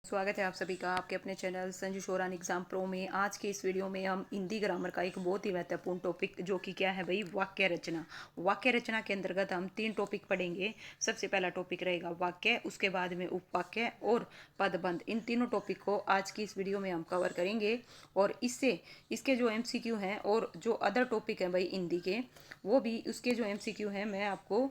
स्वागत है आप सभी का आपके अपने channel Sanju Sheoran exam pro में। आज के इस वीडियो में हम हिंदी ग्रामर का एक बहुत ही महत्वपूर्ण टॉपिक जो कि क्या है भाई, वाक्य रचना। वाक्य रचना के अंतर्गत हम 3 टॉपिक पढ़ेंगे। सबसे पहला टॉपिक रहेगा वाक्य, उसके बाद में उपवाक्य और पदबंध। इन तीनों टॉपिक को आज की इस वीडियो में हम कवर करेंगे और इसके जो MCQ हैं और जो अदर टॉपिक हैं भाई हिंदी के, वो भी उसके जो MCQ हैं मैं आपको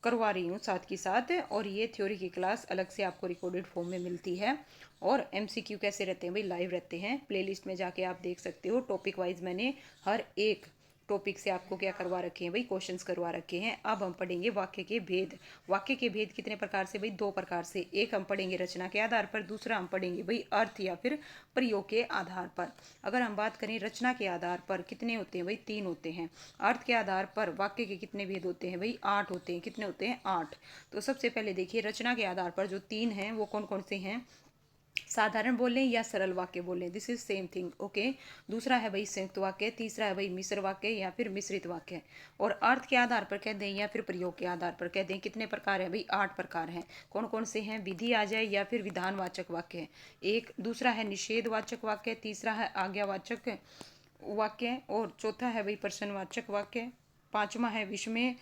करवा रही हूँ साथ के साथ। और ये थ्योरी की क्लास अलग से आपको रिकॉर्डेड फॉर्म में मिलती है। और MCQ कैसे रहते हैं भाई, लाइव रहते हैं। प्लेलिस्ट में जाके आप देख सकते हो। टॉपिक वाइज मैंने हर एक टॉपिक से आपको क्या करवा रखे हैं भाई, क्वेश्चंस करवा रखे हैं। अब हम पढ़ेंगे वाक्य के भेद। वाक्य के भेद कितने प्रकार से भाई, 2 प्रकार से। एक हम पढ़ेंगे रचना के आधार पर, दूसरा हम पढ़ेंगे भाई अर्थ या फिर प्रयोग के आधार पर। अगर हम बात करें रचना के आधार पर कितने होते हैं भाई, 3 होते हैं। अर्थ के आधार पर वाक्य के कितने भेद होते हैं भाई, 8 होते हैं। कितने होते हैं, 8। तो सबसे पहले देखिए रचना के आधार पर जो 3 हैं वो कौन कौन से हैं। साधारण बोलें या सरल वाक्य बोलें, this is same thing, okay. दूसरा है भाई संयुक्त वाक्य, तीसरा है भाई मिश्र वाक्य या फिर मिश्रित वाक्य। और अर्थ के आधार पर कह दें या फिर प्रयोग के आधार पर कह दें, कितने प्रकार है भाई, 8 प्रकार हैं। कौन कौन से हैं, विधि आ जाए या फिर विधानवाचक वाक्य एक, दूसरा है निषेधवाचक वाक्य, तीसरा है आज्ञावाचक वाक्य और चौथा है भाई प्रश्नवाचक वाक्य, पांचवा है विस्मय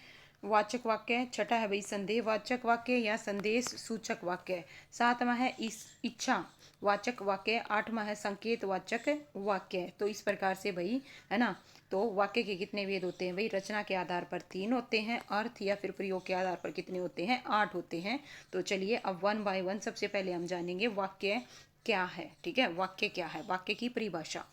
वाचक वाक्य, छठा है भाई संदेहवाचक वाक्य या संदेश सूचक वाक्य, सातवां है इस इच्छा वाचक वाक्य, आठवां है संकेत वाचक वाक्य। तो इस प्रकार से भाई है ना। तो वाक्य के कितने भेद होते हैं भाई, रचना के आधार पर 3 होते हैं, अर्थ या फिर प्रयोग के आधार पर कितने होते हैं, 8 होते हैं। तो चलिए अब 1 बाय 1 सबसे पहले हम जानेंगे वाक्य क्या है। ठीक है, वाक्य क्या है, वाक्य की परिभाषा।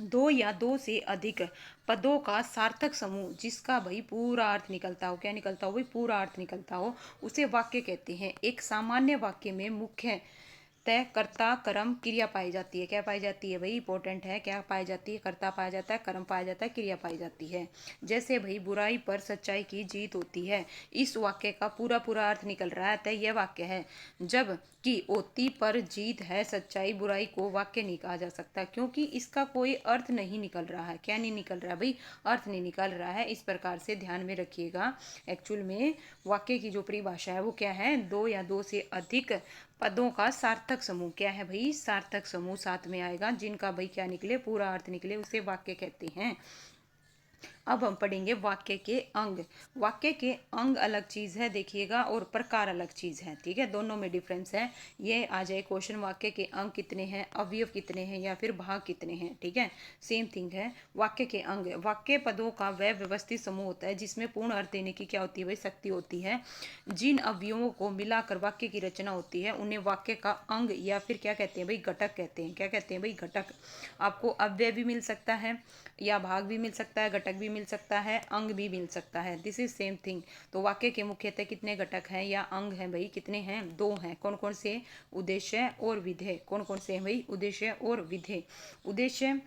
2 या 2 से अधिक पदों का सार्थक समूह जिसका भाई पूरा अर्थ निकलता हो, क्या निकलता हो भाई, पूरा अर्थ निकलता हो, उसे वाक्य कहते हैं। एक सामान्य वाक्य में मुख्य तय कर्ता कर्म क्रिया पाई जाती है। क्या पाई जाती है भाई, इंपॉर्टेंट है, क्या पाई जाती है, कर्ता पाया जाता है, कर्म पाया जाता है, क्रिया पाई जाती है। जैसे भाई बुराई पर सच्चाई की जीत होती है, इस वाक्य का पूरा पूरा अर्थ निकल रहा है, तय यह वाक्य है। जब कि ओती पर जीत है सच्चाई बुराई को वाक्य नहीं कहा जा सकता, क्योंकि इसका कोई अर्थ नहीं निकल रहा है। क्या नहीं निकल रहा है भाई, अर्थ नहीं निकल रहा है। इस प्रकार से ध्यान में रखिएगा। एक्चुअल में वाक्य की जो परिभाषा है वो क्या है, 2 या 2 से अधिक पदों का सार्थक समूह। क्या है भाई, सार्थक समूह साथ में आएगा, जिनका भाई क्या निकले, पूरा अर्थ निकले, उसे वाक्य कहते हैं। अब हम पढ़ेंगे वाक्य के अंग। वाक्य के अंग अलग चीज है देखिएगा, और प्रकार अलग चीज है। ठीक है, दोनों में डिफरेंस है। ये आ जाए क्वेश्चन, वाक्य के अंग कितने हैं, अवयव कितने हैं या फिर भाग कितने हैं। ठीक है, सेम थिंग है। वाक्य के अंग, वाक्य पदों का वह व्यवस्थित समूह होता है जिसमें पूर्ण अर्थ देने की क्या होती है भाई, शक्ति होती है। जिन अवयवों को मिलाकर वाक्य की रचना होती है उन्हें वाक्य का अंग या फिर क्या कहते हैं भाई, घटक कहते हैं। क्या कहते हैं भाई, घटक। आपको अव्यय भी मिल सकता है या भाग भी मिल सकता है, घटक भी मिल सकता है, अंग भी मिल सकता है, दिस इज सेम थिंग। तो वाक्य के मुख्यतः कितने घटक हैं या अंग हैं भाई, कितने हैं, 2 हैं। कौन कौन से, उद्देश्य और विधेय। कौन कौन से हैं भाई, उद्देश्य और विधेय। उद्देश्य,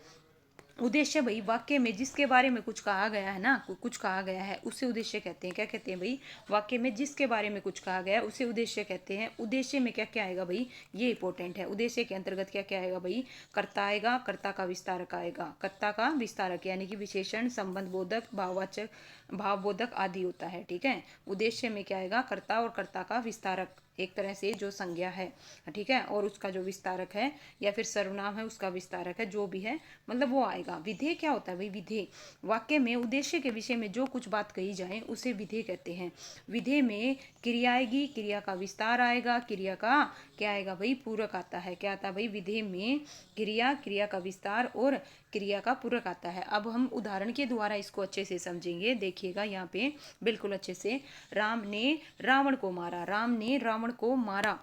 उद्देश्य भाई वाक्य में जिसके बारे में कुछ कहा गया है ना, कुछ कहा गया है, उसे उद्देश्य कहते हैं। क्या कहते हैं भाई, वाक्य में जिसके बारे में कुछ कहा गया है उसे उद्देश्य कहते हैं। उद्देश्य में क्या क्या आएगा भाई, ये इंपॉर्टेंट है। उद्देश्य के अंतर्गत क्या क्या आएगा भाई, कर्ता आएगा, कर्ता का विस्तारक आएगा। कर्ता का विस्तारक यानी कि विशेषण, संबंध बोधक, भाववाचक, भावबोधक आदि होता है। ठीक है, उद्देश्य में क्या आएगा, कर्ता और कर्ता का विस्तारक, एक तरह से जो संज्ञा है। ठीक है, और उसका जो विस्तारक है या फिर सर्वनाम है उसका विस्तारक है, जो भी है मतलब वो आएगा। विधेय क्या होता है भाई, विधेय वाक्य में उद्देश्य के विषय में जो कुछ बात कही जाए उसे विधेय कहते हैं। विधेय में क्रिया आएगी, क्रिया का विस्तार आएगा, क्रिया का क्या आएगा भाई, पूरक आता है। क्या आता है भाई, विधेय में क्रिया, क्रिया का विस्तार और क्रिया का पूरक आता है। अब हम उदाहरण के द्वारा इसको अच्छे से समझेंगे, देखिएगा यहाँ पे बिल्कुल अच्छे से। राम ने रावण को मारा, राम ने रावण को मारा।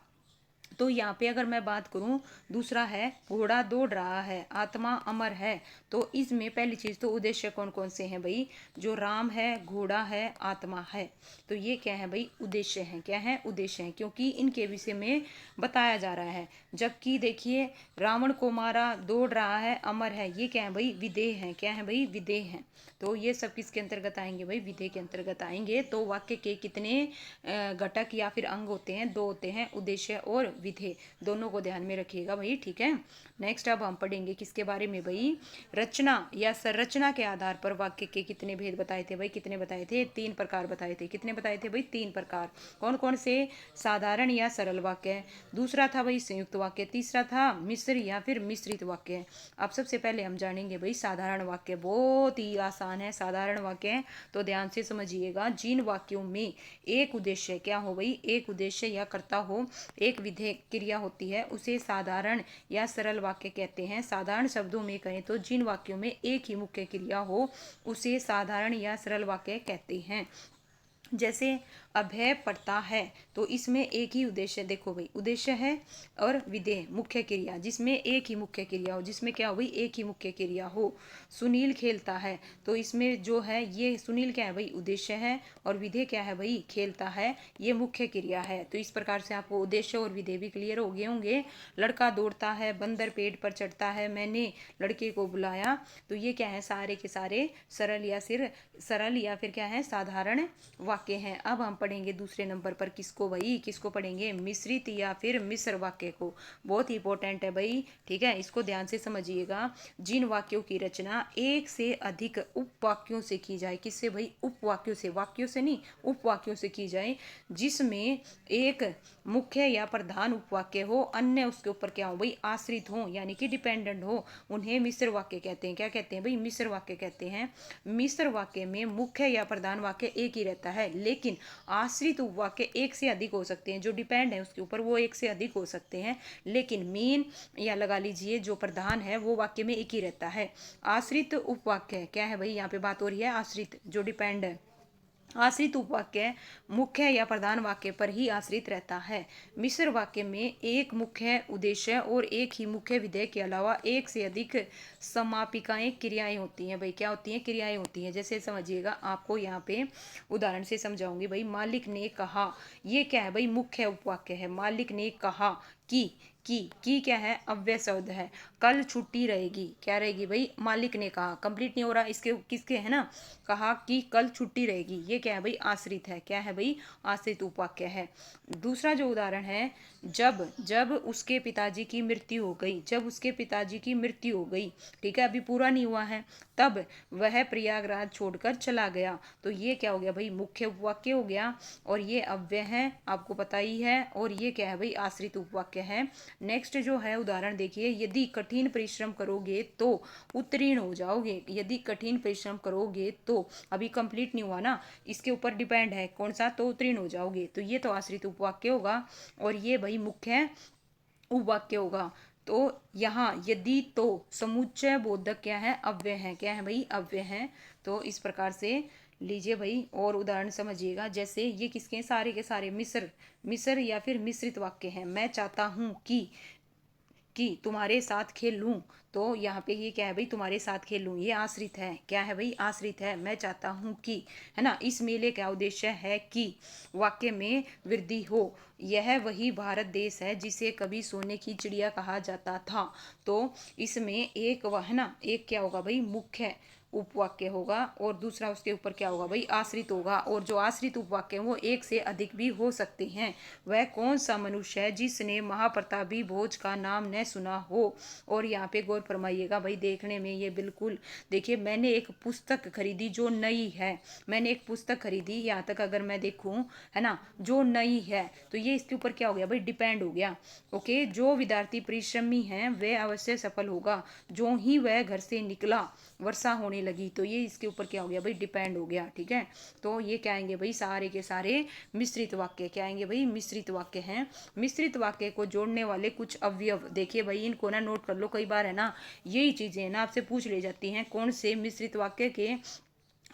तो यहाँ पे अगर मैं बात करूं, दूसरा है घोड़ा दौड़ रहा है, आत्मा अमर है। तो इसमें पहली चीज तो उद्देश्य कौन कौन से हैं भाई, जो राम है, घोड़ा है, आत्मा है। तो ये क्या है भाई, उद्देश्य है। क्या है, उद्देश्य है, क्योंकि इनके विषय में बताया जा रहा है। जबकि देखिए रावण को मारा, दौड़ रहा है, अमर है, ये क्या है भाई, विधेय है। क्या है भाई, विधेय है। तो ये सब किसके अंतर्गत आएंगे भाई, विधेय के अंतर्गत आएंगे। तो वाक्य के कितने घटक या फिर अंग होते हैं, 2 होते हैं, उद्देश्य और विधेय। विधेय, दोनों को ध्यान में रखिएगा भाई, ठीक है। नेक्स्ट अब हम पढ़ेंगे किसके बारे में भाई, रचना या संरचना के आधार पर वाक्य के कितने भेद बताए थे भाई, कितने बताए थे, 3 प्रकार बताए थे। कितने बताए थे भाई, 3 प्रकार। कौन कौन से, साधारण या सरल वाक्य, दूसरा था भाई संयुक्त वाक्य, तीसरा था मिश्र या फिर मिश्रित वाक्य। अब सबसे पहले हम जानेंगे भाई साधारण वाक्य, बहुत ही आसान है साधारण वाक्य, तो ध्यान से समझिएगा। जिन वाक्यों में एक उद्देश्य क्या हो भाई, एक उद्देश्य या कर्ता हो, एक विधेय क्रिया होती है, उसे साधारण या सरल वाक्य कहते हैं। साधारण शब्दों में कहें तो जिन वाक्यों में एक ही मुख्य क्रिया हो उसे साधारण या सरल वाक्य कहते हैं। जैसे अभय पढ़ता है, तो इसमें एक ही उद्देश्य, देखो भाई उद्देश्य है और विधेय मुख्य क्रिया, जिसमें एक ही मुख्य क्रिया हो, जिसमें क्या हो भाई, एक ही मुख्य क्रिया हो। सुनील खेलता है, तो इसमें जो है ये सुनील क्या है भाई, उद्देश्य है, और विधेय क्या है भाई, खेलता है, ये मुख्य क्रिया है। तो इस प्रकार से आपको उद्देश्य और विधेय भी क्लियर हो गए होंगे। लड़का दौड़ता है, बंदर पेड़ पर चढ़ता है, मैंने लड़के को बुलाया, तो ये क्या है, सारे के सारे सरल या फिर क्या है, साधारण वाक्य हैं। अब हम पढ़ेंगे दूसरे नंबर पर किसको भाई, किसको पढ़ेंगे, मिश्रित या फिर मिश्र वाक्य को। बहुत ही इंपॉर्टेंट है भाई, ठीक है, इसको ध्यान से समझिएगा। जिन वाक्यों की रचना एक से अधिक उपवाक्यों से की जाए, किससे भाई, उपवाक्यों से, वाक्यों से नहीं, उपवाक्यों से की जाए, जिसमें एक मुख्य या प्रधान उपवाक्य हो, अन्य उसके ऊपर क्या हो भाई, आश्रित हो, यानी कि डिपेंडेंट हो, उन्हें मिश्र वाक्य कहते हैं। क्या कहते हैं भाई, मिश्र वाक्य कहते हैं। मिश्र वाक्य में मुख्य या प्रधान वाक्य एक ही रहता है, लेकिन आश्रित उपवाक्य एक से अधिक हो सकते हैं, जो डिपेंड है उसके ऊपर वो एक से अधिक हो सकते हैं, लेकिन मेन या लगा लीजिए जो प्रधान है वो वाक्य में एक ही रहता है। आश्रित उपवाक्य क्या है भाई, यहाँ पे बात हो रही है आश्रित, जो डिपेंड है। आश्रित उपवाक्य मुख्य या प्रधान वाक्य पर ही आश्रित रहता है। मिश्र वाक्य में एक मुख्य उद्देश्य और एक ही मुख्य विधेय के अलावा एक से अधिक समापिकाएं क्रियाएं होती हैं भाई, क्या होती हैं, क्रियाएं होती हैं। जैसे समझिएगा, आपको यहाँ पे उदाहरण से समझाऊंगी भाई। मालिक ने कहा, ये क्या है भाई, मुख्य उपवाक्य है। मालिक ने कहा की क्या है, अव्यय शब्द है। कल छुट्टी रहेगी, क्या रहेगी भाई, मालिक ने कहा, कंप्लीट नहीं हो रहा, इसके किसके है ना, कहा कि कल छुट्टी रहेगी, ये क्या है भाई, आश्रित है, क्या है भाई, आश्रित उपवाक्य है। दूसरा जो उदाहरण है, जब उसके पिताजी की मृत्यु हो गई, जब उसके पिताजी की मृत्यु हो गई, ठीक है, अभी पूरा नहीं हुआ है, तब वह प्रयागराज छोड़कर चला गया, तो ये क्या हो गया भाई, मुख्य उपवाक्य हो गया, और ये अव्यय है, आपको पता ही है, और ये क्या है भाई, आश्रित उपवाक्य है। नेक्स्ट जो है उदाहरण देखिए, यदि कठिन परिश्रम करोगे तो उत्तीर्ण हो जाओगे, यदि कठिन परिश्रम करोगे तो, अभी कंप्लीट नहीं हुआ ना, इसके ऊपर डिपेंड है कौन सा, तो उत्तीर्ण हो जाओगे, तो ये तो आश्रित उपवाक्य होगा, और ये भाई मुख्य उपवाक्य होगा। तो यहाँ यदि तो समुच्चय बोधक क्या है, अव्यय है, क्या है भाई, अव्यय है। तो इस प्रकार से लीजिए भाई, और उदाहरण समझिएगा। जैसे ये किसके हैं, सारे के सारे मिश्र या फिर मिश्रित वाक्य हैं। मैं चाहता हूँ कि तुम्हारे साथ खेल लूं, तो यहाँ पे ये क्या है भाई, तुम्हारे साथ खेल लूं, ये आश्रित है, क्या है भाई, आश्रित है। मैं चाहता हूँ कि, है ना, इस मेले का उद्देश्य है कि वाक्य में वृद्धि हो। यह वही भारत देश है जिसे कभी सोने की चिड़िया कहा जाता था। तो इसमें एक वह है ना, एक क्या होगा भाई, मुख्य उपवाक्य होगा, और दूसरा उसके ऊपर क्या होगा भाई, आश्रित होगा। और जो आश्रित उपवाक्य वो एक से अधिक भी हो सकते हैं। वह कौन सा मनुष्य है जिसने महाप्रतापी भोज का नाम न सुना हो। और यहाँ पे गौर फरमाइएगा भाई, देखने में ये बिल्कुल, देखिए मैंने एक पुस्तक खरीदी जो नई है, मैंने एक पुस्तक खरीदी, यहाँ तक अगर मैं देखूं, है ना, जो नई है, तो ये इसके ऊपर क्या हो गया भाई, डिपेंड हो गया। ओके, जो विद्यार्थी परिश्रमी है वह अवश्य सफल होगा। जो ही वह घर से निकला वर्षा होने लगी, तो ये इसके ऊपर क्या हो गया भाई, डिपेंड हो गया, ठीक है। तो ये क्या आएंगे भाई, सारे के सारे मिश्रित वाक्य, क्या आएंगे भाई, मिश्रित वाक्य हैं। मिश्रित वाक्य को जोड़ने वाले कुछ अवयव, देखिए भाई इनको ना नोट कर लो, कई बार है ना यही चीजें ना आपसे पूछ ले जाती हैं, कौन से मिश्रित वाक्य के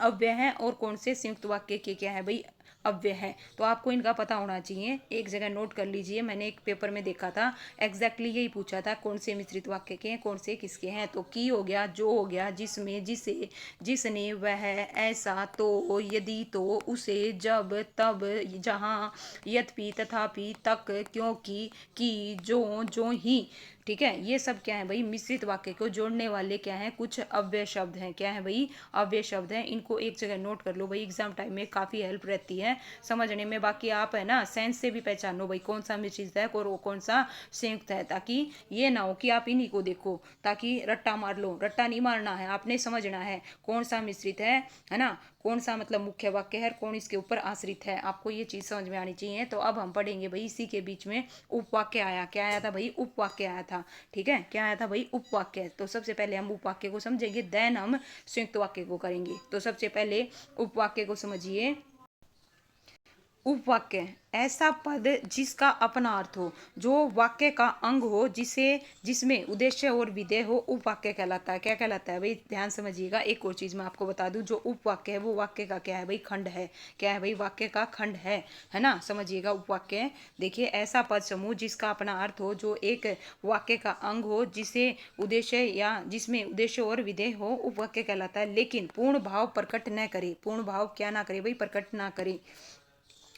अव्यय हैं और कौन से संयुक्त वाक्य के क्या है भाई, अव्यय है। तो आपको इनका पता होना चाहिए, एक जगह नोट कर लीजिए। मैंने एक पेपर में देखा था, एग्जैक्टली यही पूछा था, कौन से मिश्रित वाक्य के हैं, कौन से किसके हैं। तो की हो गया, जो हो गया, जिसमें, जिसे, जिसने, वह, ऐसा, तो, यदि, तो, उसे, जब, तब, जहाँ, यद्यपि, तथापि, तक, क्योंकि, की, जो ही, ठीक है। ये सब क्या है भाई, मिश्रित वाक्य को जोड़ने वाले क्या है, कुछ अव्यय शब्द हैं। क्या है भाई, अव्यय शब्द हैं। इनको एक जगह नोट कर लो भाई, एग्जाम टाइम में काफी हेल्प रहती है समझने में। बाकी आप है ना सेंस से भी पहचानो भाई कौन सा मिश्रित है और कौन सा संयुक्त है, ताकि ये ना हो कि आप इन्हीं को देखो, ताकि रट्टा मार लो। रट्टा नहीं मारना है, आपने समझना है कौन सा मिश्रित है ना, कौन सा मतलब मुख्य वाक्य है, कौन इसके ऊपर आश्रित है। आपको ये चीज समझ में आनी चाहिए। तो अब हम पढ़ेंगे भाई, इसी के बीच में उपवाक्य आया। क्या आया था भाई, उपवाक्य आया था। ठीक है, क्या आया था भाई, उपवाक्य। तो सबसे पहले हम उपवाक्य को समझेंगे, देन हम संयुक्त वाक्य को करेंगे। तो सबसे पहले उपवाक्य को समझिए। उपवाक्य ऐसा पद जिसका अपना अर्थ हो, जो वाक्य का अंग हो, जिसमें उद्देश्य और विधेय हो, उपवाक्य कहलाता है। क्या कहलाता है भाई, ध्यान समझिएगा। एक और चीज मैं आपको बता दूं, जो उपवाक्य है वो वाक्य का क्या है भाई, खंड है। क्या है भाई, वाक्य का खंड है ना, समझिएगा। उपवाक्य देखिए, ऐसा पद समूह जिसका अपना अर्थ हो, जो एक वाक्य का अंग हो, जिसमें उद्देश्य और विधेय हो, उपवाक्य कहलाता है। लेकिन पूर्ण भाव प्रकट न करे, पूर्ण भाव क्या ना करे भाई, प्रकट ना करे।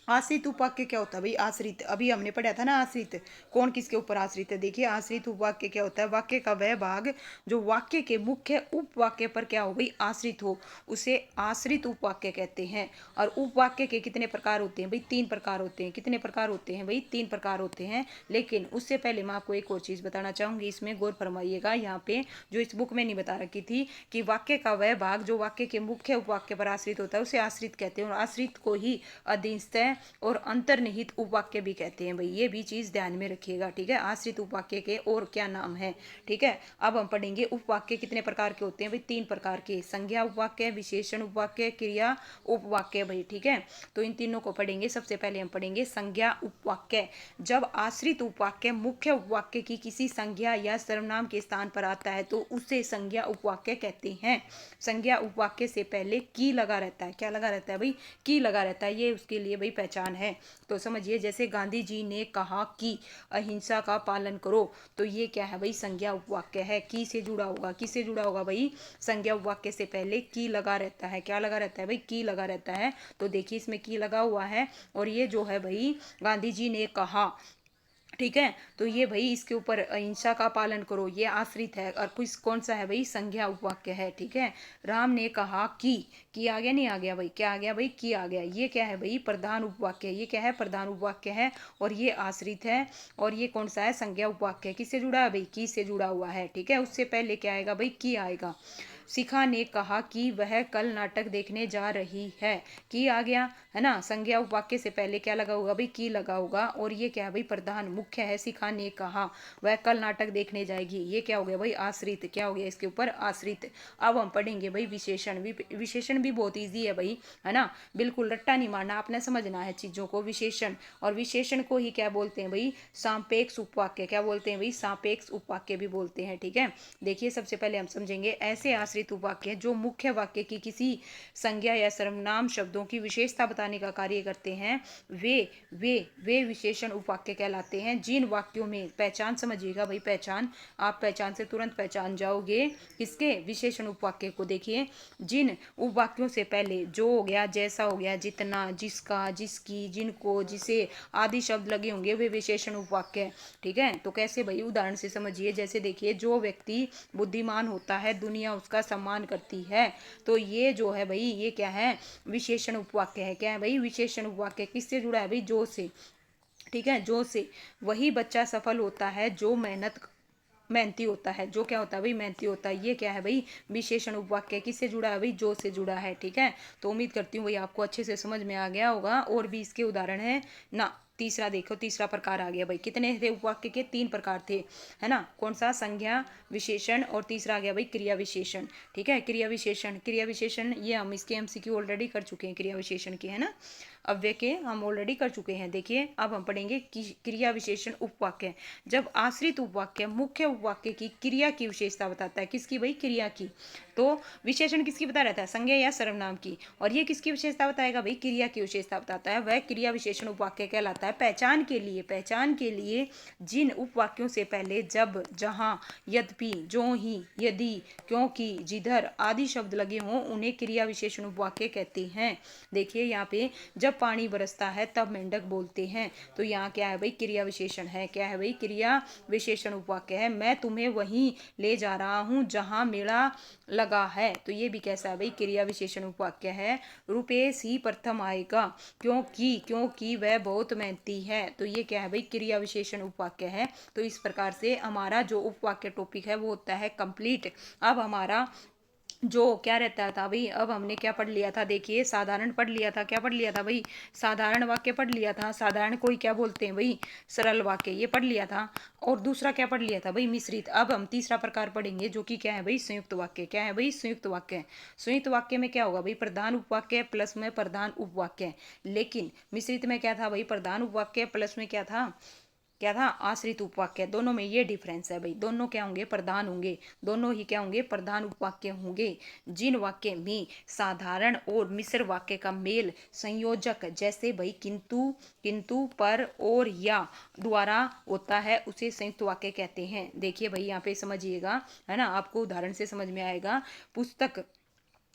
आश्रित उपवाक्य क्या होता है भाई, आश्रित अभी हमने पढ़ा था ना, आश्रित कौन किसके ऊपर आश्रित है। देखिए, आश्रित उपवाक्य क्या होता है, वाक्य का वह भाग जो वाक्य के मुख्य उपवाक्य पर क्या हो भाई, आश्रित हो, उसे आश्रित उपवाक्य कहते हैं। और उपवाक्य के कितने प्रकार होते हैं भाई, 3 प्रकार होते हैं। कितने प्रकार होते हैं भाई, 3 प्रकार होते हैं। लेकिन उससे पहले मैं आपको एक और चीज बताना चाहूंगी, इसमें गौर फरमाइएगा। यहाँ पे जो इस बुक में नहीं बता रखी थी, कि वाक्य का वह भाग जो वाक्य के मुख्य उपवाक्य पर आश्रित होता है, उसे आश्रित कहते हैं। और आश्रित को ही अधीनस्थ और अंतर्निहित उपवाक्य भी कहते हैं भाई, ये भी चीज ध्यान में रखिएगा। ठीक है, आश्रित उपवाक्य के और क्या नाम है। ठीक है, अब हम पढ़ेंगे उपवाक्य कितने प्रकार के होते हैं भाई, 3 प्रकार के। संज्ञा उपवाक्य, विशेषण उपवाक्य, क्रिया उपवाक्य भाई। ठीक है, तो इन तीनों को पढ़ेंगे। सबसे पहले हम पढ़ेंगे संज्ञा उपवाक्य। जब आश्रित उपवाक्य मुख्य उपवाक्य की किसी संज्ञा या सर्वनाम के स्थान पर आता है, तो उसे संज्ञा उपवाक्य कहते हैं। संज्ञा उपवाक्य से पहले की लगा रहता है। क्या लगा रहता है भाई, की लगा रहता है। ये उसके लिए भाई पहचान है। तो समझिए, जैसे गांधी जी ने कहा कि अहिंसा का पालन करो, तो ये क्या है भाई, संज्ञा उपवाक्य है। की से जुड़ा होगा, किससे जुड़ा होगा भाई, संज्ञा उपवाक्य से पहले की लगा रहता है। क्या लगा रहता है भाई, की लगा रहता है। तो देखिए, इसमें की लगा हुआ है, और ये जो है भाई, गांधी जी ने कहा, ठीक है, तो ये भाई इसके ऊपर अहिंसा का पालन करो, ये आश्रित है। और कुछ कौन सा है भाई, संज्ञा उपवाक्य है। ठीक है, राम ने कहा कि आ गया, नहीं आ गया भाई, क्या आ गया भाई, की आ गया। ये क्या है भाई, प्रधान उपवाक्य। ये क्या है, प्रधान उपवाक्य है, और ये आश्रित है। और ये कौन सा है, संज्ञा उपवाक्य। किससे जुड़ा है भाई, की से जुड़ा हुआ है। ठीक है, उससे पहले क्या आएगा भाई, की आएगा। शिखा ने कहा कि वह कल नाटक देखने जा रही है, की आ गया, है ना। संज्ञा उपवाक्य से पहले क्या लगा होगा भाई, की लगा होगा। और ये क्या है भाई, प्रधान मुख्य है। शिखा ने कहा वह कल नाटक देखने जाएगी, ये क्या हो गया भाई, आश्रित। क्या हो गया, इसके ऊपर आश्रित। अब हम पढ़ेंगे भाई विशेषण। विशेषण भी बहुत ईजी है भाई, है ना। बिल्कुल रट्टा नहीं मारना, आपने समझना है चीजों को। विशेषण, और विशेषण को ही क्या बोलते हैं भाई, सापेक्ष उपवाक्य। क्या बोलते हैं भाई, सापेक्ष उपवाक्य भी बोलते हैं। ठीक है, देखिए, सबसे पहले हम समझेंगे ऐसे आश्रित उपवाक्य जो मुख्य वाक्य की किसी संज्ञा या सर्वनाम शब्दों की विशेषता बताने का कार्य करते हैं, वे विशेषण उपवाक्य कहलाते हैं। जिन वाक्यों में, पहचान समझिएगा भाई, पहचान, आप पहचान से तुरंत पहचान जाओगे किसके, विशेषण उपवाक्य को। देखिए, जिन उपवाक्यों से पहले जो हो गया, जैसा हो गया, जितना, जिसका, जिसकी, जिनको, जिसे आदि शब्द लगे होंगे, वे विशेषण उपवाक्य। ठीक है, तो कैसे भाई, उदाहरण से समझिए। जैसे देखिए, जो व्यक्ति बुद्धिमान होता है, दुनिया उसका सम्मान करती है, तो ये जो है भाई, ये क्या है, विशेषण उपवाक्य है। क्या है भाई, विशेषण उपवाक्य। किससे जुड़ा है भाई, जो से। ठीक है, जो से। वही बच्चा सफल होता है जो मेहनती होता है। जो क्या होता है भाई, मेहनती होता है। ये क्या है भाई, विशेषण उपवाक्य। किससे जुड़ा है भाई, जो से जुड़ा है। ठीक है, तो उम्मीद करती हूँ भाई आपको अच्छे से समझ में आ गया होगा। और भी इसके उदाहरण है ना। तीसरा देखो, तीसरा प्रकार आ गया भाई। कितने थे उपवाक्य के, 3 प्रकार थे, है ना। कौन सा, संज्ञा विशेषण, और तीसरा आ गया भाई क्रिया विशेषण। ठीक है, क्रिया विशेषण। क्रिया विशेषण ये हम इसके एमसीक्यू ऑलरेडी कर चुके हैं, क्रिया विशेषण के, है ना। अव्यय के हम ऑलरेडी कर चुके हैं। देखिए, अब हम पढ़ेंगे क्रिया विशेषण उपवाक्य। जब आश्रित उपवाक्य मुख्य उपवाक्य की क्रिया की विशेषता बताता है, किसकी भाई, क्रिया की। तो विशेषण किसकी बता रहता है, संज्ञा या सर्वनाम की। और ये किसकी विशेषता बताएगा भाई, क्रिया की विशेषता बताता है, वह क्रिया विशेषण उपवाक्य कहलाता है। पहचान के लिए जिन उपवाक्यों से पहले जब, जहां, यद्यपि, जो ही, यदि, क्योंकि, जिधर आदि शब्द लगे हों, उन्हें क्रिया विशेषण उपवाक्य कहते हैं। देखिए, यहाँ पे जब पानी बरसता है तब मेंढक बोलते हैं। तो यहाँ क्या है भाई, क्रिया विशेषण है। क्या है भाई, क्रिया विशेषण उपवाक्य है। मैं तुम्हें वहीं ले जा रहा हूँ जहाँ मेला लगा है। तो ये भी कैसा है भाई, क्रिया विशेषण उपवाक्य है। रुपेश ही प्रथम आएगा क्योंकि वह बहुत मेहनती है। तो ये क्या है भाई, क्रिया विशेषण उपवाक्य है। तो इस प्रकार से हमारा जो उपवाक्य टॉपिक है वो होता है कंप्लीट। अब हमारा जो क्या रहता था भाई, अब हमने क्या पढ़ लिया था, देखिए साधारण पढ़ लिया था। क्या पढ़ लिया था भाई, साधारण वाक्य पढ़ लिया था। साधारण कोई क्या बोलते हैं भाई, सरल वाक्य, ये पढ़ लिया था। और दूसरा क्या पढ़ लिया था भाई, मिश्रित। अब हम तीसरा प्रकार पढ़ेंगे जो कि क्या है भाई, संयुक्त वाक्य। क्या है भाई, संयुक्त वाक्य। संयुक्त वाक्य में क्या होगा भाई, प्रधान उपवाक्य प्लस में प्रधान उपवाक्य। लेकिन मिश्रित में क्या था भाई, प्रधान उपवाक्य प्लस में क्या था आश्रित उपवाक्य। दोनों में ये डिफरेंस है भाई, दोनों क्या होंगे, प्रधान होंगे। दोनों ही क्या होंगे, प्रधान उपवाक्य होंगे। जिन वाक्य में साधारण और मिश्र वाक्य का मेल संयोजक जैसे भाई किंतु पर और या द्वारा होता है उसे संयुक्त वाक्य कहते हैं। देखिए भाई यहाँ पे समझिएगा, है ना, आपको उदाहरण से समझ में आएगा। पुस्तक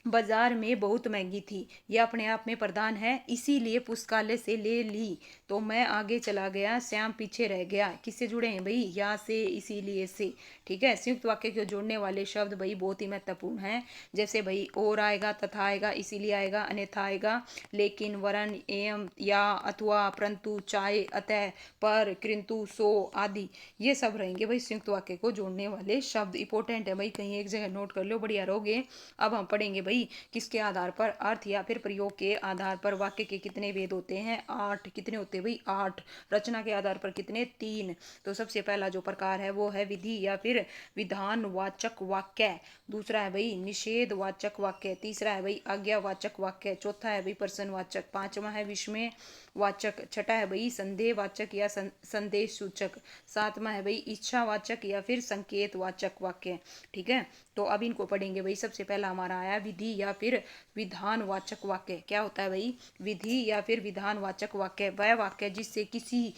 बाजार में बहुत महंगी थी, यह अपने आप में प्रधान है, इसीलिए पुस्तकालय से ले ली। तो मैं आगे चला गया, श्याम पीछे रह गया। किससे जुड़े हैं भाई, या से, इसीलिए से। ठीक है, संयुक्त वाक्य को जोड़ने वाले शब्द भाई बहुत ही महत्वपूर्ण हैं। जैसे भाई और आएगा, तथा आएगा, इसीलिए आएगा, अन्यथा आएगा, लेकिन, वरन, एवं, या, अथवा, परंतु, चाहे, अतः, पर, किंतु, सो आदि, ये सब रहेंगे भाई संयुक्त वाक्य को जोड़ने वाले शब्द। इंपॉर्टेंट है भाई, कहीं एक जगह नोट कर लो, बढ़िया रहोगे। अब हम पढ़ेंगे भाई किसके आधार पर, अर्थ या फिर प्रयोग के आधार पर वाक्य के कितने भेद होते हैं, 8। कितने होते हैं भाई, 8। रचना के आधार पर कितने, 3। तो सबसे पहला जो प्रकार है वो है विधि या फिर विधानवाचक वाक्य। दूसरा है भाई निषेधवाचक वाक्य। तीसरा है भाई आज्ञावाचक वाक्य। चौथा है भाई प्रश्नवाचक। पांचवा है विस्मय वाचक। छठा है भाई संदेहवाचक या संदेश सूचक। सातवां है भाई इच्छावाचक या फिर संकेतवाचक वाक्य। ठीक है, तो अब इनको पढ़ेंगे भाई। सबसे पहला हमारा आया विधि या फिर विधानवाचक वाक्य। क्या होता है भाई, विधि या फिर विधानवाचक वाक्य वह वाक्य जिससे किसी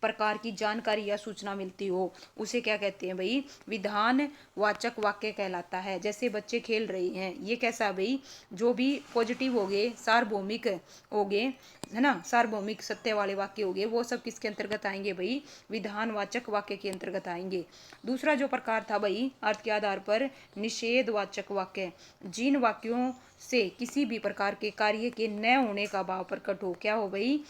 प्रकार की जानकारी या सूचना मिलती हो उसे क्या कहते हैं भाई, विधान वाचक वाक्य कहलाता है। जैसे बच्चे खेल रहे हैं, ये कैसा भाई, जो भी पॉजिटिव हो गए, सार्वभौमिक हो गए, है ना, सार्वभौमिक सत्य वाले वाक्य हो गए, वो सब किसके अंतर्गत आएंगे भाई, विधानवाचक वाक्य के अंतर्गत आएंगे। दूसरा जो प्रकार था भाई अर्थ के आधार पर निषेधवाचक वाक्य। जिन वाक्यों से किसी भी प्रकार के कार्य के न होने का भाव प्रकट हो, क्या हो भाई,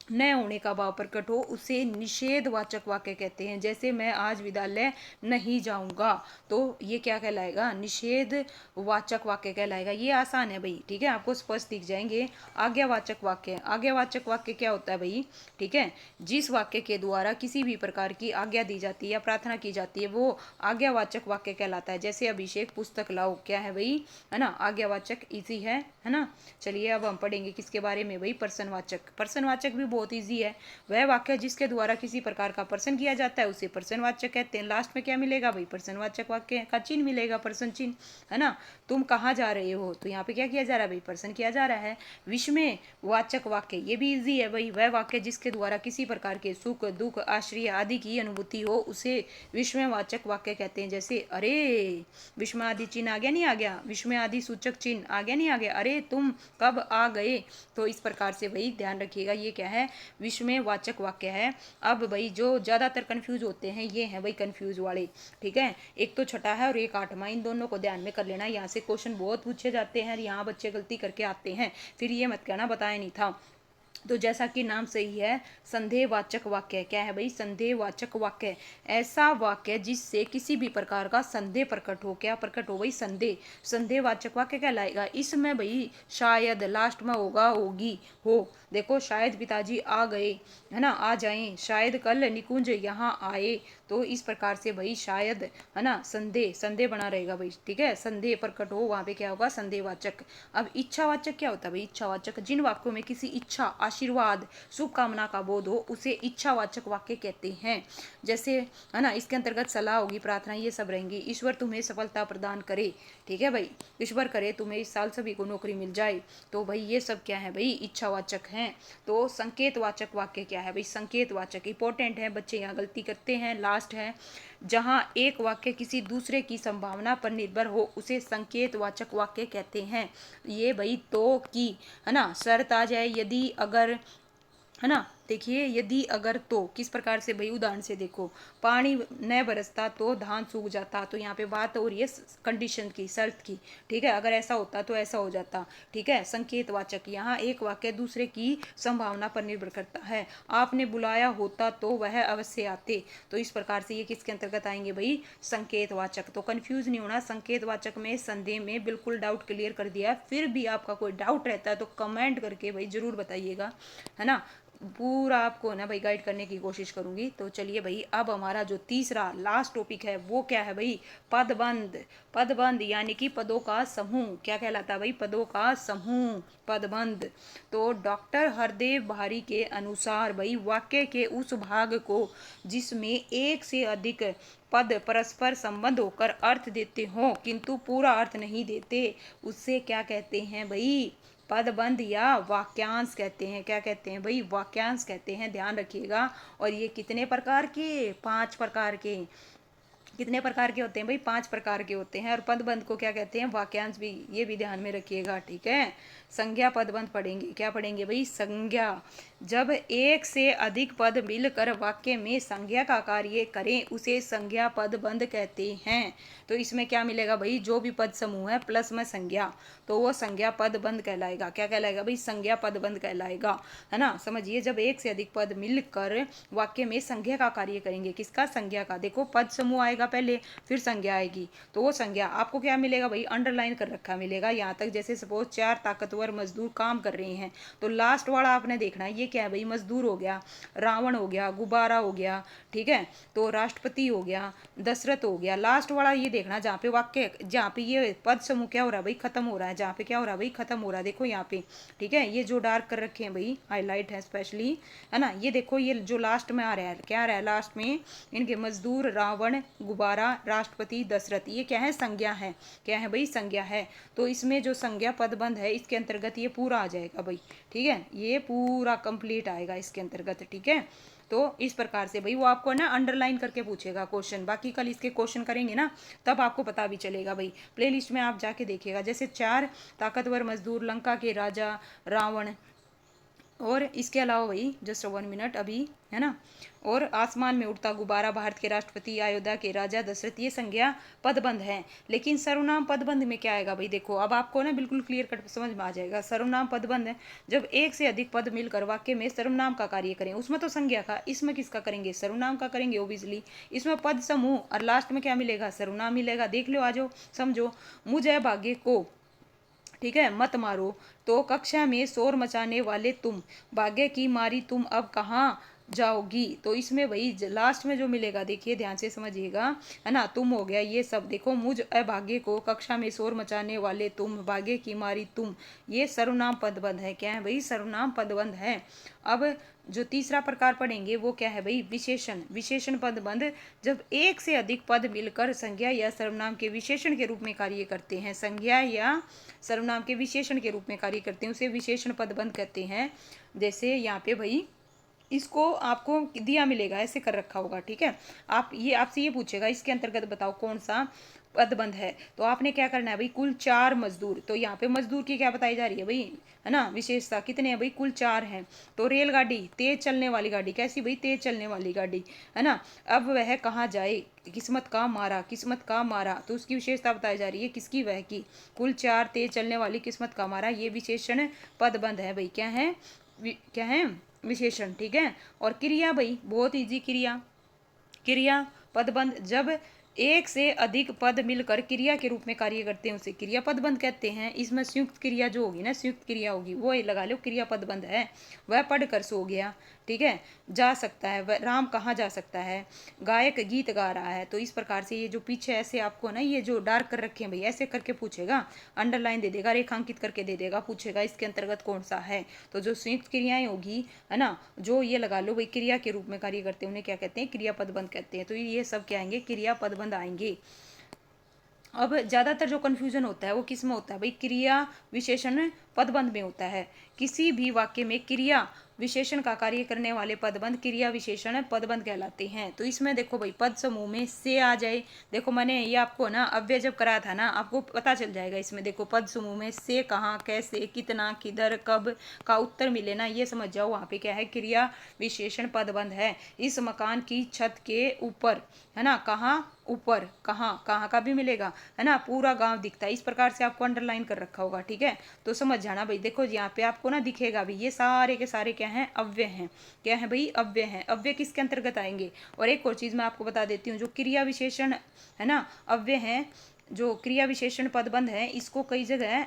न होने का भाव प्रकट हो, उसे निषेधवाचक वाक्य कहते हैं। जैसे मैं आज विद्यालय नहीं जाऊंगा, तो ये क्या कहलाएगा, निषेधवाचक वाक्य कहलाएगा। ये आसान है भाई, ठीक है, आपको स्पष्ट दिख जाएंगे। आज्ञावाचक वाक्य। आज्ञावाचक वाक्य क्या होता है भाई, ठीक है, जिस वाक्य के द्वारा किसी भी प्रकार की आज्ञा दी जाती है या प्रार्थना की जाती है वो आज्ञावाचक वाक्य कहलाता है। जैसे अभिषेक पुस्तक लाओ, क्या है भाई, है ना, आज्ञावाचक, इजी है ना। चलिए अब हम पढ़ेंगे किसके बारे में भाई, प्रश्नवाचक। प्रश्नवाचक भी बहुत इजी है। वह वाक्य जिसके द्वारा किसी प्रकार का प्रश्न किया जाता है उसे प्रश्नवाचक कहते हैं। लास्ट में क्या मिलेगा भाई, प्रश्नवाचक वाक्य का चिन्ह मिलेगा, प्रश्न चिन्ह, है ना। तुम कहाँ जा रहे हो, तो यहाँ पे क्या किया जा रहा है भाई, प्रश्न किया जा रहा है। विस्मय वाचक वाक्य, ये भी इजी है भाई। वह वाक्य जिसके द्वारा किसी प्रकार के सुख, दुख, आश्चर्य आदि की अनुभूति हो उसे विस्मयवाचक वाक्य कहते हैं। जैसे अरे, विस्मय आदि चिन्ह आ गया, नहीं आ गया, विस्मय आदि सूचक चिन्ह आ गया, नहीं आ गया, अरे तुम कब आ गए। तो इस प्रकार से भाई ध्यान रखिएगा, ये क्या है, विस्मयवाचक वाक्य है। अब भाई जो ज्यादातर कंफ्यूज होते हैं ये हैं भाई कंफ्यूज वाले, ठीक है। एक तो छठा है और एक आठवां, इन दोनों को ध्यान में कर लेना। यहाँ से क्वेश्चन बहुत पूछे जाते हैं, यहाँ बच्चे गलती करके आते हैं, फिर ये मत कहना बताया नहीं था। तो जैसा कि नाम सही है, संदेहवाचक वाक्य। क्या है भाई, संदेहवाचक वाक्य, ऐसा वाक्य जिससे किसी भी प्रकार का संदेह प्रकट हो। क्या प्रकट हो भाई, संदेह। संदेहवाचक वाक्य कहलाएगा। इसमें भाई शायद लास्ट में होगा, होगी, हो। देखो शायद पिताजी आ गए, है ना, आ जाएं, शायद कल निकुंज यहाँ आए। तो इस प्रकार से भाई शायद, है ना, संदेह, संदेह बना रहेगा भाई, ठीक है, संदेह प्रकट हो वहां पे क्या होगा, संदेहवाचक। अब इच्छावाचक क्या होता है भाई, इच्छावाचक, जिन वाक्यों में किसी इच्छा, आशीर्वाद, शुभकामना का बोध हो उसे इच्छावाचक वाक्य कहते हैं। जैसे, है ना, इसके अंतर्गत सलाह होगी, प्रार्थना, ये सब रहेंगी। ईश्वर तुम्हें सफलता प्रदान करे, ठीक है भाई, ईश्वर करे तुम्हें इस साल सभी को नौकरी मिल जाए। तो भाई ये सब क्या है भाई, इच्छावाचक हैं। तो संकेतवाचक वाक्य क्या है भाई, संकेतवाचक, इंपॉर्टेंट है, बच्चे यहाँ गलती करते हैं। लास्ट है जहां एक वाक्य किसी दूसरे की संभावना पर निर्भर हो उसे संकेतवाचक वाक्य कहते हैं। ये भाई तो की, है ना, शर्त आ जाए यदि अगर, है ना। देखिए यदि अगर तो किस प्रकार से भाई, उदाहरण से देखो, पानी न बरसता तो धान सूख जाता, तो यहाँ पे बात हो रही है कंडीशन की, शर्त की, ठीक है। अगर ऐसा होता तो ऐसा हो जाता, ठीक है। संकेतवाचक, यहाँ एक वाक्य दूसरे की संभावना पर निर्भर करता है। आपने बुलाया होता तो वह अवश्य आते, तो इस प्रकार से ये किसके अंतर्गत आएंगे भाई, संकेतवाचक। तो कंफ्यूज नहीं होना, संकेतवाचक में संदेह में बिल्कुल डाउट क्लियर कर दिया। फिर भी आपका कोई डाउट रहता है तो कमेंट करके भाई जरूर बताइएगा, है ना। पूरा आपको ना भाई गाइड करने की कोशिश करूंगी। तो चलिए भाई, अब हमारा जो तीसरा लास्ट टॉपिक है वो क्या है भाई, पदबंध। पदबंध यानी कि पदों का समूह, क्या कहलाता है भाई, पदों का समूह, पदबंध। तो डॉक्टर हरदेव भारी के अनुसार भाई, वाक्य के उस भाग को जिसमें एक से अधिक पद परस्पर संबंध होकर अर्थ देते हो किंतु पूरा अर्थ नहीं देते, उससे क्या कहते हैं भाई, पदबंध या वाक्यांश कहते हैं। क्या कहते हैं भाई, वाक्यांश कहते हैं, ध्यान रखिएगा। और ये कितने प्रकार के, 5 प्रकार के। कितने प्रकार के होते हैं भाई, 5 प्रकार के होते हैं। और पदबंध को क्या कहते हैं, वाक्यांश भी, ये भी ध्यान में रखिएगा, ठीक है। संज्ञा पदबंध पढ़ेंगे, क्या पढ़ेंगे भाई, संज्ञा। जब एक से अधिक पद मिलकर वाक्य में संज्ञा का कार्य करें उसे संज्ञा पदबंध कहते हैं। तो इसमें क्या मिलेगा भाई, जो भी पद समूह है प्लस में संज्ञा, तो वो संज्ञा पदबंध कहलाएगा। क्या कहलाएगा भाई, संज्ञा पदबंध कहलाएगा, है ना। समझिए, जब एक से अधिक पद मिलकर वाक्य में संज्ञा का कार्य करेंगे, किसका, संज्ञा का। देखो पद समूह आएगा पहले, फिर संज्ञा आएगी, तो वो संज्ञा आपको क्या मिलेगा भाई, अंडरलाइन कर रखा मिलेगा यहाँ तक। जैसे सपोज 4 ताकतवर मजदूर काम कर रहे हैं, तो लास्ट वाला आपने देखना है, ये क्या है भाई, मजदूर हो गया, रावण हो गया, गुब्बारा हो गया, ठीक है। तो राष्ट्रपति हो गया, दशरथ हो गया। लास्ट वाला ये देखना जहाँ पे वाक्य, जहाँ पे ये पद समूह क्या हो रहा है भाई, खत्म हो रहा है, जहाँ पे क्या हो रहा है भाई, खत्म हो रहा है। देखो यहाँ पे, ठीक है, ये जो डार्क कर रखे हैं भाई, हाईलाइट है स्पेशली, है ना। ये देखो, ये जो लास्ट में आ रहा है, क्या आ रहा है लास्ट में, इनके मजदूर, रावण, गुब्बारा, राष्ट्रपति, दशरथ, ये क्या है, संज्ञा है। क्या है भाई, संज्ञा है। तो इसमें जो संज्ञा पदबंध है इसके अंतर्गत ये पूरा आ जाएगा भाई, ठीक है, ये पूरा कंप्लीट आएगा इसके अंतर्गत, ठीक है। तो इस प्रकार से भाई वो आपको ना अंडरलाइन करके पूछेगा क्वेश्चन, बाकी कल इसके क्वेश्चन करेंगे ना तब आपको पता भी चलेगा भाई। प्लेलिस्ट में आप जाके देखिएगा, जैसे 4 ताकतवर मजदूर, लंका के राजा रावण, और इसके अलावा भाई जस्ट 1 मिनट अभी, है ना, और आसमान में उड़ता गुब्बारा, भारत के राष्ट्रपति, अयोध्या के राजा दशरथ, ये संज्ञा पदबंध है। लेकिन सर्वनाम पदबंध में क्या आएगा भाई, देखो अब आपको ना बिल्कुल क्लियर कट समझ में आ जाएगा। सर्वनाम पदबंध है जब एक से अधिक पद मिलकर वाक्य में सर्वनाम का कार्य करें, उसमें तो संज्ञा का, इसमें किसका करेंगे, सर्वनाम का करेंगे ओबियसली। इसमें पद समूह और लास्ट में क्या मिलेगा, सर्वनाम मिलेगा। देख लो, आ जाओ समझो, मुझे भाग्य को, ठीक है, मत मारो, तो कक्षा में शोर मचाने वाले तुम, भाग्य की मारी तुम अब कहाँ जाओगी। तो इसमें वही लास्ट में जो मिलेगा, देखिए ध्यान से समझिएगा, है ना, तुम हो गया ये सब। देखो, मुझ अभाग्य को, कक्षा में शोर मचाने वाले तुम, भाग्य की मारी तुम, ये सर्वनाम पदबंध है। क्या है भाई, सर्वनाम पदबंध है। अब जो तीसरा प्रकार पढ़ेंगे वो क्या है भाई, विशेषण। विशेषण पदबंध जब एक से अधिक पद मिलकर संज्ञा या सर्वनाम के विशेषण के रूप में कार्य करते हैं, संज्ञा या सर्वनाम के विशेषण के रूप में कार्य करते हैं, उसे विशेषण पदबंध कहते हैं। जैसे यहाँ पे भाई इसको आपको दिया मिलेगा, ऐसे कर रखा होगा, ठीक है। आप ये, आपसे ये पूछेगा इसके अंतर्गत बताओ कौन सा पदबंध है, तो आपने क्या करना है भाई, कुल 4 मजदूर। तो यहाँ पे मजदूर की क्या बताई जा रही है भाई, है ना, विशेषता कितने हैं भाई, कुल 4 हैं। तो रेलगाड़ी, तेज चलने वाली गाड़ी, कैसी भाई, तेज चलने वाली गाड़ी, है ना। अब वह कहाँ जाए, किस्मत का मारा, किस्मत का मारा, तो उसकी विशेषता बताई जा रही है, किसकी, वह की। कुल 4 तेज चलने वाली, किस्मत का मारा, ये विशेषण पदबंध है भाई। क्या है, क्या है, विशेषण, ठीक है। और क्रिया भाई, बहुत इजी, क्रिया। क्रिया पदबंध जब एक से अधिक पद मिलकर क्रिया के रूप में कार्य करते हैं उसे क्रिया पदबंध कहते हैं। इसमें संयुक्त क्रिया जो होगी ना, संयुक्त क्रिया होगी, वो लगा लो क्रिया पदबंध है। वह पढ़कर सो गया, ठीक है, जा सकता है, वह राम कहाँ जा सकता है, गायक गीत गा रहा है। तो इस प्रकार से ये जो पीछे ऐसे आपको ना ये जो डार्क कर रखे हैं भाई, ऐसे करके पूछेगा, अंडरलाइन दे देगा, रेखांकित करके दे देगा, पूछेगा इसके अंतर्गत कौन सा है। तो जो संयुक्त क्रियाएं होगी, है ना, जो ये लगा लो भाई क्रिया के रूप में कार्य करते हैं, उन्हें क्या कहते हैं, क्रिया पदबंध कहते हैं। तो ये सब क्या आएंगे, क्रिया पदबंध आएंगे। अब ज़्यादातर जो कन्फ्यूजन होता है वो किस में होता है भाई, क्रिया विशेषण पदबंध में होता है। किसी भी वाक्य में क्रिया विशेषण का कार्य करने वाले पदबंध क्रिया विशेषण पदबंध कहलाते हैं। तो इसमें देखो भाई पद समूह में से आ जाए, देखो मैंने ये आपको ना अव्यय जब कराया था ना आपको पता चल जाएगा। इसमें देखो पद समूह में से कहाँ, कैसे, कितना, किधर, कब का उत्तर मिले ना, ये समझ जाओ वहाँ पे क्या है, क्रिया विशेषण पदबंध है। इस मकान की छत के ऊपर, है ना, कहाँ, ऊपर, कहाँ, कहाँ का भी मिलेगा, है ना, पूरा गांव दिखता है। इस प्रकार से आपको अंडरलाइन कर रखा होगा, ठीक है। तो समझ जाना भाई, देखो यहाँ पे आपको ना दिखेगा भी, ये सारे के सारे क्या हैं, अव्यय हैं। क्या है भाई, अव्यय हैं। अव्यय किसके अंतर्गत आएंगे। और एक और चीज मैं आपको बता देती हूँ, जो क्रिया विशेषण है ना अव्यय है, जो क्रिया विशेषण पदबंध है, इसको कई जगह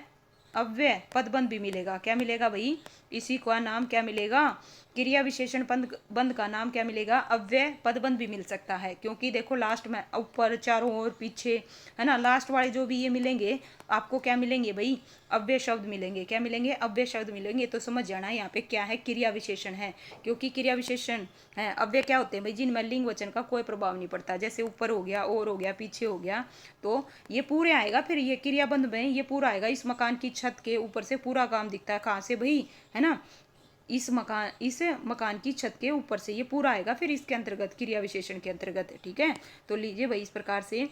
अव्यय पदबंध भी मिलेगा। क्या मिलेगा भाई, इसी का नाम क्या मिलेगा, क्रिया विशेषण बंध का नाम क्या मिलेगा, अव्यय पदबंध भी मिल सकता है। क्योंकि देखो लास्ट में ऊपर, चारों ओर, पीछे, है ना, लास्ट वाले जो भी ये मिलेंगे आपको क्या मिलेंगे भाई, अव्यय शब्द मिलेंगे। क्या मिलेंगे, अव्यय शब्द मिलेंगे। तो समझ जाना यहाँ पे क्या है, क्रिया विशेषण है। क्योंकि क्रिया विशेषण है, अव्यय क्या होते हैं भाई, जिनमें लिंग वचन का कोई प्रभाव नहीं पड़ता। जैसे ऊपर हो गया, और हो गया, पीछे हो गया, तो ये पूरे आएगा। फिर ये क्रियाबंध में ये पूरा आएगा। इस मकान की छत के ऊपर से पूरा काम दिखता है। कहाँ से भाई, है ना, इस मकान की छत के ऊपर से, ये पूरा आएगा फिर इसके अंतर्गत, क्रिया विशेषण के अंतर्गत, ठीक है। तो लीजिए भाई, इस प्रकार से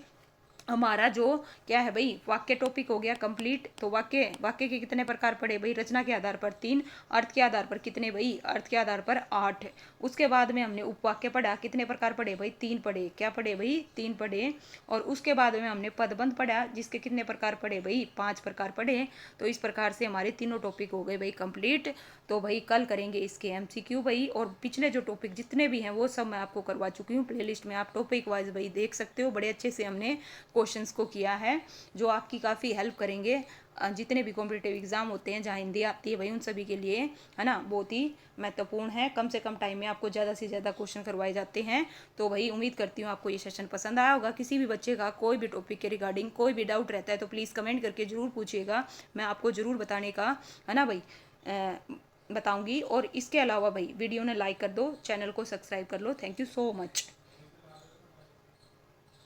हमारा जो क्या है भाई, वाक्य टॉपिक हो गया कंप्लीट। तो वाक्य वाक्य के कितने प्रकार पढ़े भाई, रचना के आधार पर 3, अर्थ के आधार पर कितने भाई, अर्थ के आधार पर 8। उसके बाद में हमने उपवाक्य पढ़ा, कितने प्रकार पढ़े भाई, 3 पढ़े। क्या पढ़े भाई, 3 पढ़े। और उसके बाद में हमने पदबंध पढ़ा, जिसके कितने प्रकार पढ़े भाई, 5 प्रकार पढ़े। तो इस प्रकार से हमारे तीनों टॉपिक हो गए भाई कंप्लीट। तो भाई कल करेंगे इसके एमसीक्यू भाई, और पिछले जो टॉपिक जितने भी हैं वो सब मैं आपको करवा चुकी हूँ। प्लेलिस्ट में आप टॉपिक वाइज भाई देख सकते हो। बड़े अच्छे से हमने क्वेश्चंस को किया है, जो आपकी काफ़ी हेल्प करेंगे। जितने भी कॉम्पिटिटिव एग्जाम होते हैं जहाँ हिंदी आती है भाई, उन सभी के लिए, है ना, बहुत ही महत्वपूर्ण है। कम से कम टाइम में आपको ज़्यादा से ज़्यादा क्वेश्चन करवाए जाते हैं। तो भाई उम्मीद करती हूँ आपको ये सेशन पसंद आया होगा। किसी भी बच्चे का कोई भी टॉपिक के रिगार्डिंग कोई भी डाउट रहता है तो प्लीज़ कमेंट करके ज़रूर पूछिएगा, मैं आपको ज़रूर बताने का, है ना भाई, बताऊंगी। और इसके अलावा भाई वीडियो ने लाइक कर दो, चैनल को सब्सक्राइब कर लो। Thank you so much.